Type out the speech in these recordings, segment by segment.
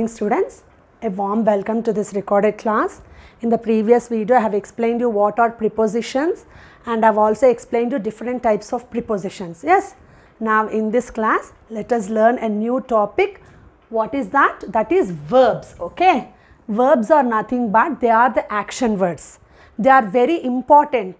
morning students, a warm welcome to this recorded class. In the previous video I have explained you what are prepositions and I have also explained you different types of prepositions. Yes, now in this class let us learn a new topic. What is that? That is verbs. Okay, verbs are nothing but they are the action words. They are very important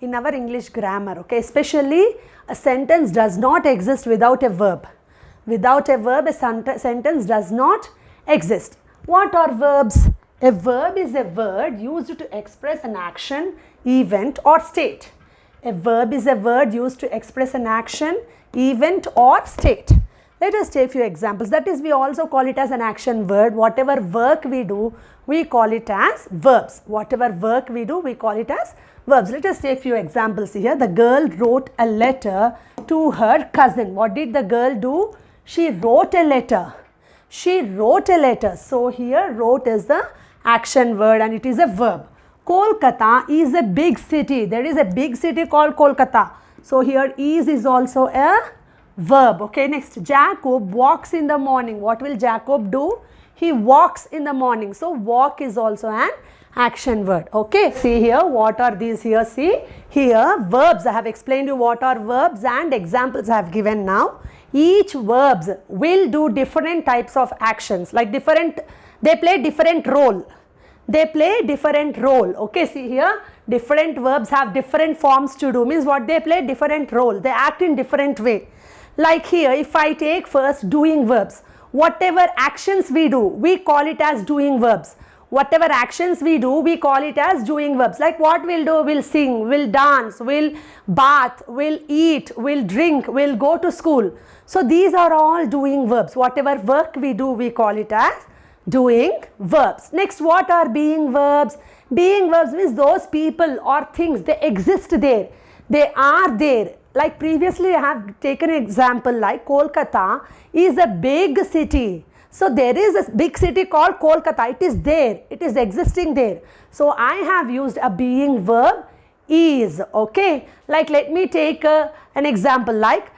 in our English grammar. Okay, especially a sentence does not exist without a verb. Without a verb, a sentence does not exist. What are verbs? A verb is a word used to express an action, event or state. A verb is a word used to express an action, event or state. Let us take a few examples. That is, we also call it as an action word. Whatever work we do, we call it as verbs. Whatever work we do, we call it as verbs. Let us take a few examples here. The girl wrote a letter to her cousin. What did the girl do? She wrote a letter. She wrote a letter. So here wrote is the action word and it is a verb. Kolkata is a big city. There is a big city called Kolkata. So here is also a verb. Okay, next, Jacob walks in the morning. What will Jacob do? He walks in the morning. So walk is also an action word. Okay, see here what are these here. See here verbs. I have explained you what are verbs and examples I have given now. Each verbs will do different types of actions, like they play different role. They play different role. Okay, see here different verbs have different forms to do, means what they play different role. They act in different way. Like here, if I take first doing verbs, whatever actions we do, we call it as doing verbs. Whatever actions we do, we call it as doing verbs. Like what we'll do, we'll sing, we'll dance, we'll bath, we'll eat, we'll drink, we'll go to school. So these are all doing verbs. Whatever work we do, we call it as doing verbs. Next, what are being verbs? Being verbs means those people or things, they exist there. They are there. Like previously I have taken an example like Kolkata is a big city. So there is a big city called Kolkata. It is there. It is existing there. So I have used a being verb is. Okay. Like let me take an example like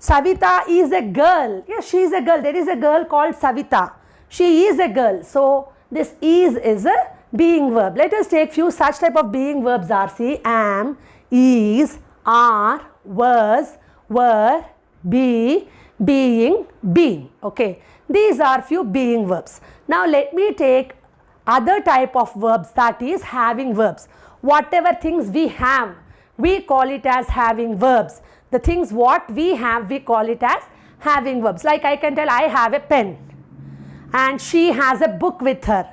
Savita is a girl. Yes, she is a girl. There is a girl called Savita. She is a girl. So this is a being verb. Let us take few such type of being verbs are. See, am, is, are, was, were, be, being, been. Okay. These are few being verbs. Now let me take other type of verbs, that is having verbs. Whatever things we have, we call it as having verbs. The things what we have, we call it as having verbs. Like I can tell I have a pen and she has a book with her.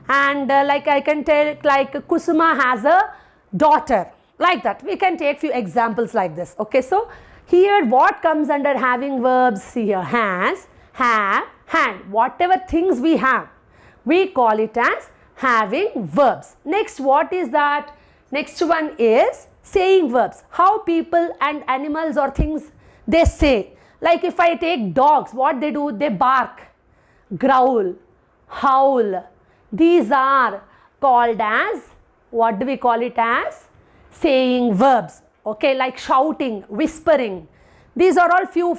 And like I can tell like Kusuma has a daughter. Like that. We can take few examples like this. Okay, so here what comes under having verbs? See here, has, have, had. Whatever things we have, we call it as having verbs. Next, what is that? Next one is saying verbs. How people and animals or things they say. Like if I take dogs, what they do? They bark, growl, howl. These are called as, what do we call it as? Saying verbs. Okay, like shouting, whispering. These are all few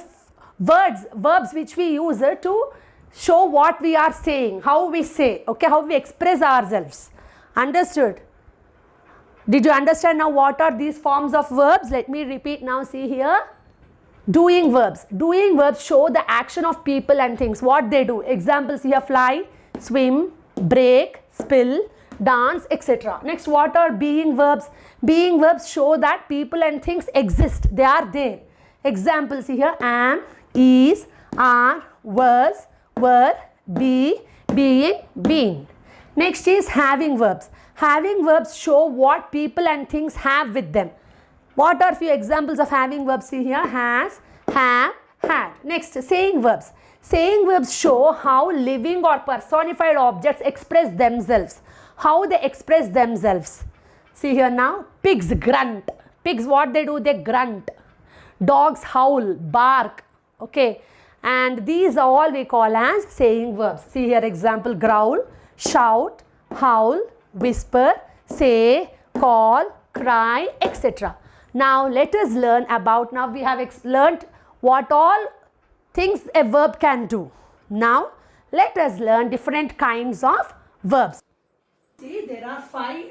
verbs which we use to show what we are saying, how we say, okay, how we express ourselves. Understood? Did you understand now what are these forms of verbs? Let me repeat now. See here. Doing verbs. Doing verbs show the action of people and things, what they do. Examples here, fly, swim, break, spill, dance, etc. Next, what are being verbs? Being verbs show that people and things exist. They are there. Examples here, am, is, are, was, were, be, being, been. Next is having verbs. Having verbs show what people and things have with them. What are few examples of having verbs? See here, has, have, had. Next, saying verbs. Saying verbs show how living or personified objects express themselves. How they express themselves. See here now, pigs grunt. Pigs, what they do? They grunt. Dogs howl, bark. Okay. And these are all we call as saying verbs. See here example, growl, shout, howl, whisper, say, call, cry, etc. Now let us learn about, now we have learnt what all things a verb can do. Now let us learn different kinds of verbs. See, there are 5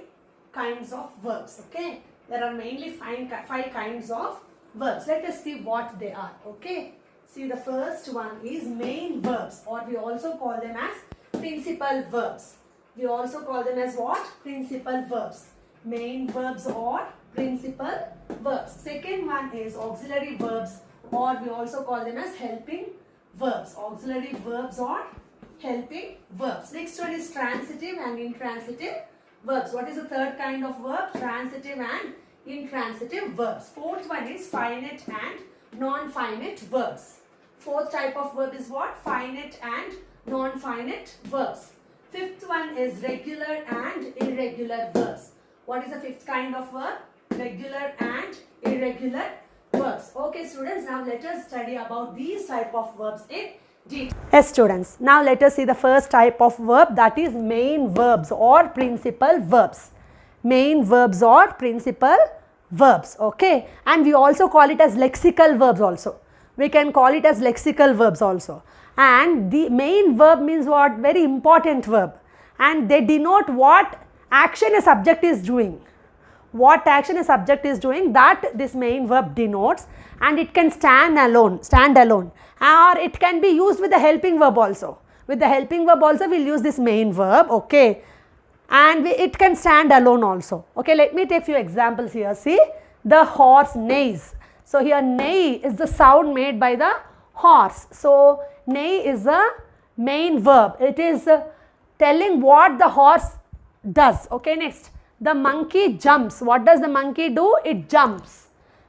kinds of verbs, okay? There are mainly 5 kinds of verbs. Let us see what they are, okay? See, the first one is main verbs, or we also call them as principal verbs. We also call them as what? Principal verbs. Main verbs or principal verbs. Second one is auxiliary verbs, or we also call them as helping verbs. Auxiliary verbs or helping verbs. Next one is transitive and intransitive verbs. What is the third kind of verb? Transitive and intransitive verbs. Fourth one is finite and non-finite verbs. Fourth type of verb is what? Finite and non-finite verbs. Fifth one is regular and irregular verbs. What is the fifth kind of verb? Regular and irregular verbs. Okay students, now let us study about these type of verbs in detail. Yes students, now let us see the first type of verb, that is main verbs or principal verbs. Main verbs or principal verbs, okay, and we also call it as lexical verbs also. We can call it as lexical verbs also. And the main verb means what? Very important verb, and they denote what action a subject is doing. What action a subject is doing, that this main verb denotes, and it can stand alone, or it can be used with the helping verb also. With the helping verb also we will use this main verb, okay, and it can stand alone also. Okay, let me take few examples here. See, the horse neighs. So here neigh is the sound made by the horse. So neigh is the main verb. It is telling what the horse does. Okay, next, the monkey jumps. What does the monkey do? It jumps.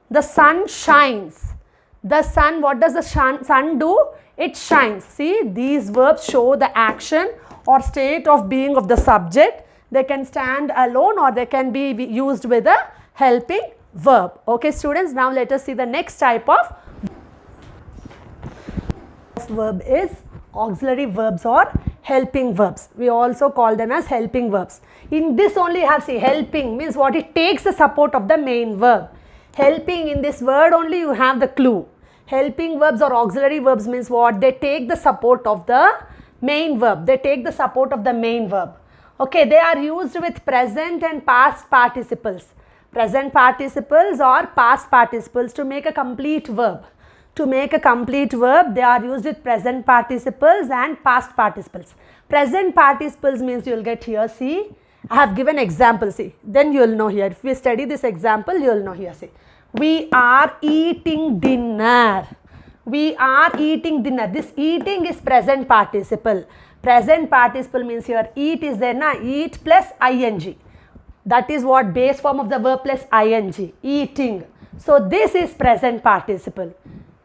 The sun shines. The sun, what does the sun do? It shines. See, these verbs show the action or state of being of the subject. They can stand alone or they can be used with a helping verb. Okay students, now let us see the next type of verb is auxiliary verbs or helping verbs. We also call them as helping verbs. In this only you have, see, helping means what? It takes the support of the main verb. Helping, in this word only you have the clue. Helping verbs or auxiliary verbs means what? They take the support of the main verb. They take the support of the main verb. Okay, they are used with present and past participles. Present participles or past participles to make a complete verb. To make a complete verb, they are used with present participles and past participles. Present participles means you will get here, see, I have given example, see, then you will know here. If we study this example, you will know here, see. We are eating dinner. We are eating dinner. This eating is present participle. Present participle means here eat is there, na? Eat plus ing. That is what base form of the verb plus ing. Eating. So this is present participle.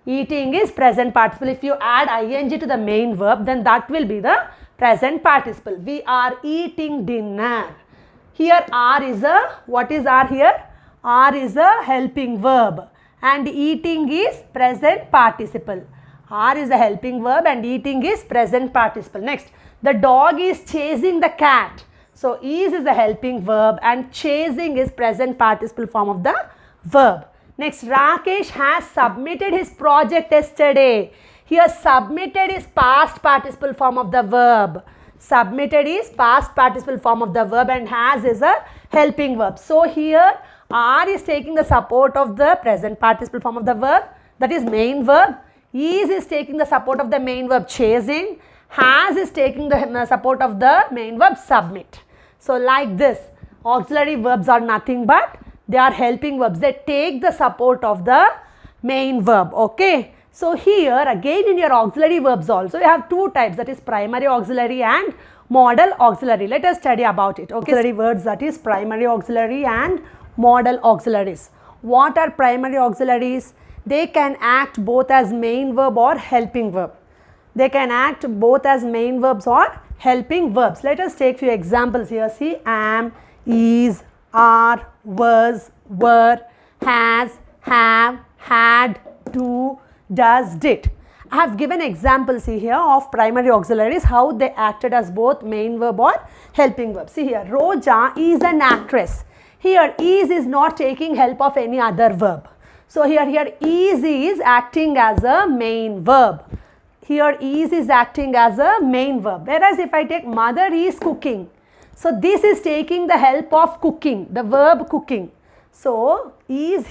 Eating is present participle. If you add ing to the main verb, then that will be the present participle. We are eating dinner. Here are is a, what is are here? Are is a helping verb and eating is present participle. Are is a helping verb and eating is present participle. Next, the dog is chasing the cat. So is a helping verb and chasing is present participle form of the verb. Next, Rakesh has submitted his project yesterday. Here submitted is past participle form of the verb. Submitted is past participle form of the verb and has is a helping verb. So here are is taking the support of the present participle form of the verb, that is main verb. Is taking the support of the main verb chasing. Has is taking the support of the main verb submit. So like this, auxiliary verbs are nothing but they are helping verbs. They take the support of the main verb. Okay. So here again in your auxiliary verbs also you have two types, that is primary auxiliary and modal auxiliary. Let us study about it. Okay. Auxiliary words, that is primary auxiliary and modal auxiliaries. What are primary auxiliaries? They can act both as main verb or helping verb. They can act both as main verbs or helping verbs. Let us take few examples here. See, am, is, are, was, were, has, have, had, do, does, did. I have given examples here of primary auxiliaries, how they acted as both main verb or helping verb. See here, Roja is an actress. Here is not taking help of any other verb. So here is acting as a main verb. here is acting as a main verb. Whereas if I take mother is cooking, so this is taking the help of cooking, the verb cooking. So is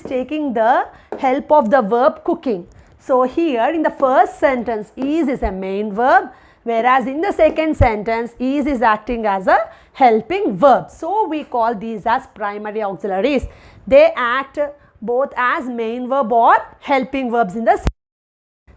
taking the help of the verb cooking. So here in the first sentence is a main verb, whereas in the second sentence is acting as a helping verb. So we call these as primary auxiliaries. They act both as main verb or helping verbs in the sentence.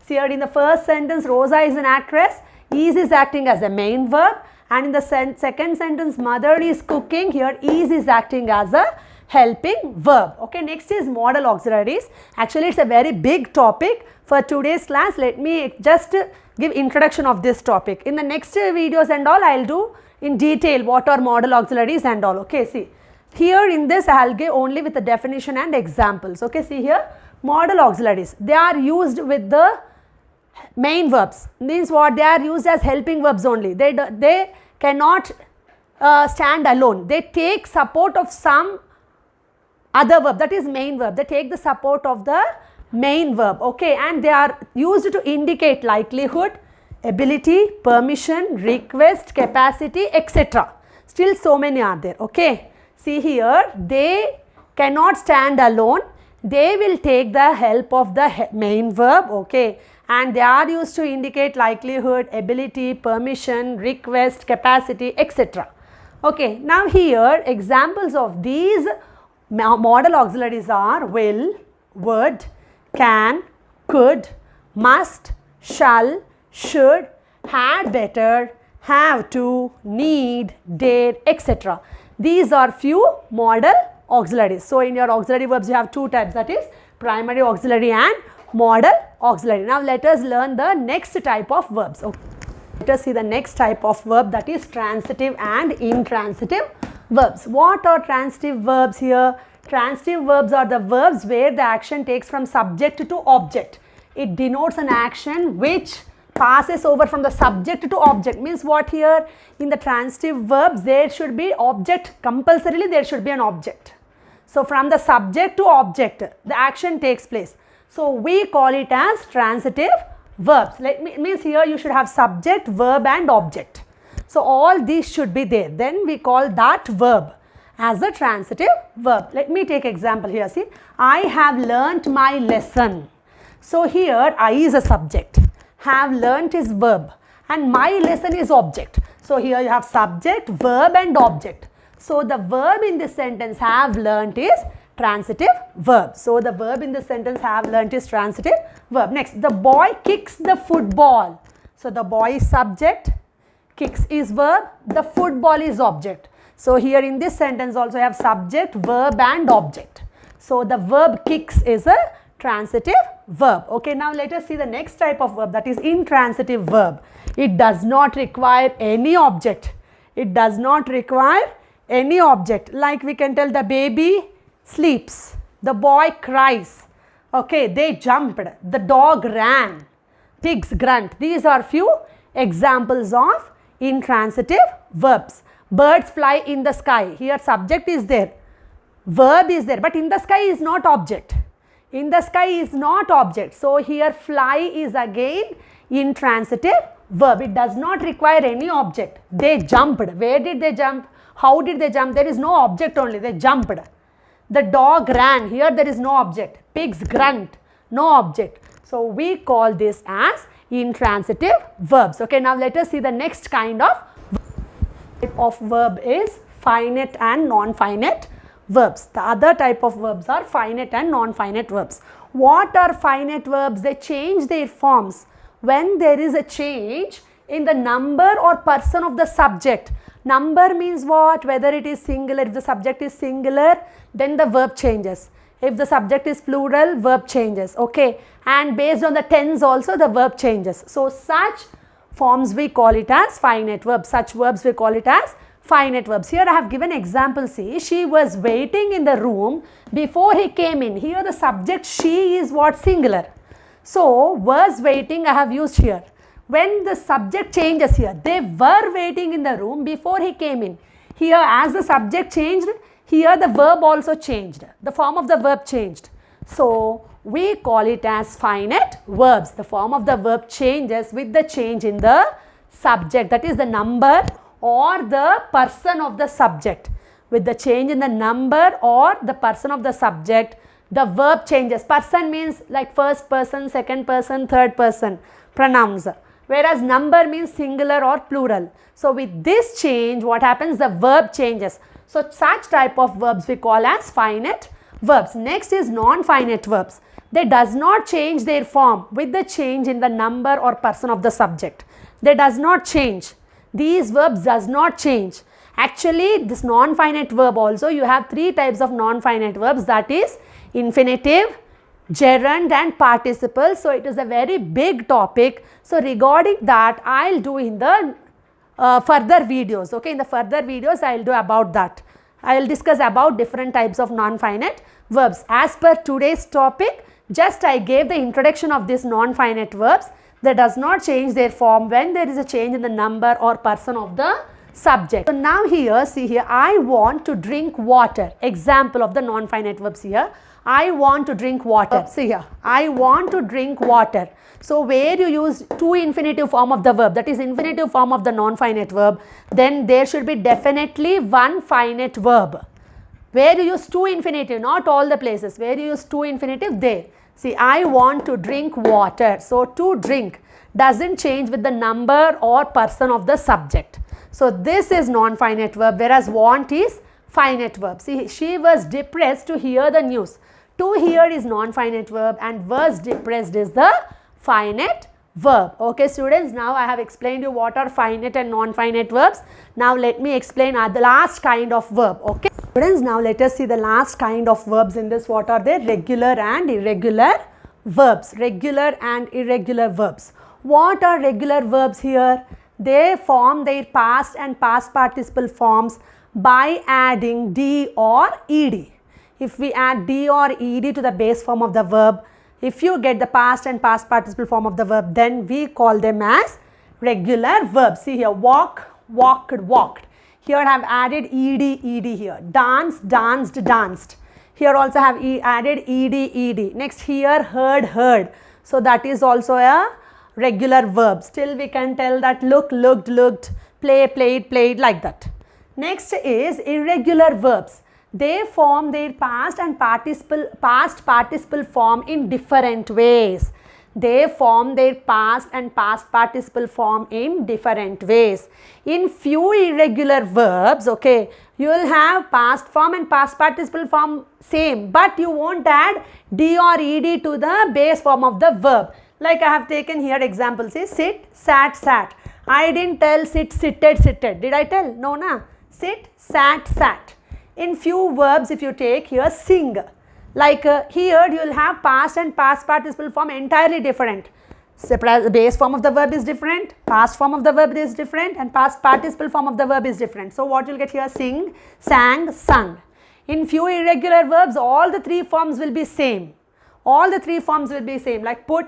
Here in the first sentence Rosa is an actress, is acting as a main verb, and in the second sentence mother is cooking, here is acting as a helping verb. Okay, next is modal auxiliaries. Actually it's a very big topic. For today's class, let me just give introduction of this topic. In the next videos and all, I will do in detail what are modal auxiliaries and all. Okay, see here in this I will give only with the definition and examples. Okay, see here modal auxiliaries, they are used with the main verbs, means what, they are used as helping verbs only. They cannot stand alone. They take support of some other verb, that is main verb. They take the support of the main verb. Okay, and they are used to indicate likelihood, ability, permission, request, capacity, etc. Still so many are there. Okay, see here they cannot stand alone. They will take the help of the main verb. Okay, and they are used to indicate likelihood, ability, permission, request, capacity, etc. Okay, now here examples of these modal auxiliaries are will, would, can, could, must, shall, should, had better, have to, need, dare, etc. These are few modal auxiliaries. So in your auxiliary verbs you have two types, that is primary auxiliary and modal auxiliary. Now let us learn the next type of verbs. Okay. Let us see the next type of verb, that is transitive and intransitive verbs. What are transitive verbs here? Transitive verbs are the verbs where the action takes from subject to object. It denotes an action which passes over from the subject to object. Means what here? In the transitive verbs there should be object, compulsorily there should be an object. So from the subject to object the action takes place. So we call it as transitive verbs. Means here you should have subject, verb and object. So all these should be there. Then we call that verb as a transitive verb. Let me take example here. See, I have learnt my lesson. So here I is a subject, have learnt is verb, and my lesson is object. So here you have subject, verb and object. So the verb in this sentence have learnt is transitive verb. So the verb in this sentence have learnt is transitive verb. Next, the boy kicks the football. So the boy is subject, kicks is verb, the football is object. So here in this sentence also have subject, verb and object. So the verb kicks is a transitive verb. Okay, now let us see the next type of verb, that is intransitive verb. It does not require any object. It does not require any object. Like we can tell the baby sleeps, the boy cries, okay, they jumped, the dog ran, pigs grunt. These are few examples of intransitive verbs. Birds fly in the sky. Here subject is there, verb is there, but in the sky is not object. In the sky is not object. So here fly is again intransitive verb. It does not require any object. They jumped. Where did they jump? How did they jump? There is no object only. They jumped. The dog ran. Here there is no object. Pigs grunt. No object. So we call this as intransitive verbs. Okay, now let us see the next kind of verb is finite and non-finite verbs. The other type of verbs are finite and non-finite verbs. What are finite verbs? They change their forms when there is a change in the number or person of the subject. Number means what? Whether it is singular, if the subject is singular, then the verb changes. If the subject is plural, verb changes. Okay, and based on the tense also the verb changes. So such forms we call it as finite verbs. Such verbs we call it as finite verbs. Here I have given example. See, she was waiting in the room before he came in. Here the subject she is what? Singular. So was waiting I have used here. When the subject changes here, they were waiting in the room before he came in. Here as the subject changed, here the verb also changed. The form of the verb changed. So we call it as finite verbs. The form of the verb changes with the change in the subject, that is the number or the person of the subject. With the change in the number or the person of the subject, the verb changes. Person means like first person, second person, third person pronouns, whereas number means singular or plural. So with this change, what happens? The verb changes. So such type of verbs we call as finite verbs. Next is non-finite verbs. They does not change their form with the change in the number or person of the subject. They does not change. These verbs does not change. Actually, this non-finite verb also, you have three types of non-finite verbs, that is infinitive, gerund and participle. So it is a very big topic. So regarding that, I will do in the further videos. Okay, in the further videos I will do about that. I will discuss about different types of non-finite verbs. As per today's topic, just I gave the introduction of these non-finite verbs. They does not change their form when there is a change in the number or person of the subject. So now here, see here, I want to drink water. Example of the non-finite verbs here. I want to drink water. See here, I want to drink water. So where you use to infinitive form of the verb, that is infinitive form of the non-finite verb, then there should be definitely one finite verb. Where you use to infinitive, not all the places, where you use to infinitive, there. See, I want to drink water. So to drink doesn't change with the number or person of the subject. So this is non-finite verb, whereas want is finite verb. See, she was depressed to hear the news. To hear is non-finite verb and was depressed is the finite verb. Okay students, now I have explained you what are finite and non-finite verbs. Now let me explain the last kind of verb. Okay students, now let us see the last kind of verbs in this. What are they? Regular and irregular verbs. Regular and irregular verbs. What are regular verbs here? They form their past and past participle forms by adding D or ED. If we add D or ED to the base form of the verb, if you get the past and past participle form of the verb, then we call them as regular verbs. See here, walk, walked, walked. Here I have added ED here. Dance, danced, danced. Here also have added ED. Next here, heard, heard. So that is also a regular verb. Still we can tell that look, looked, looked, play, played, played, like that. Next is irregular verbs. They form their past and past participle form in different ways. They form their past and past participle form in different ways. In few irregular verbs, okay, you will have past form and past participle form same, but you won't add D or ED to the base form of the verb. Like I have taken here example, say sit, sat, sat. I didn't tell sit, sitted, sitted. Did I tell? No, na. Sit, sat, sat. In few verbs, if you take here sing, like here you will have past and past participle form entirely different. The base form of the verb is different, past form of the verb is different, and past participle form of the verb is different. So what you will get here? Sing, sang, sung. In few irregular verbs, all the three forms will be same. All the three forms will be same, like put,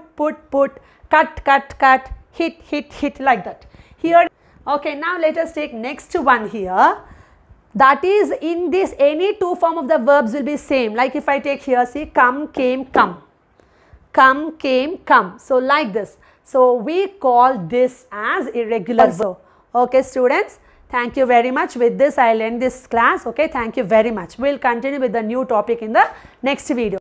cut, cut, hit, like that. Here, okay, now let us take next one here. That is, in this any two form of the verbs will be same. Like if I take here, see, come, came, come. Come, came, come. So like this. So we call this as irregular verb. Okay students, thank you very much. With this I will end this class. Okay, thank you very much. We will continue with the new topic in the next video.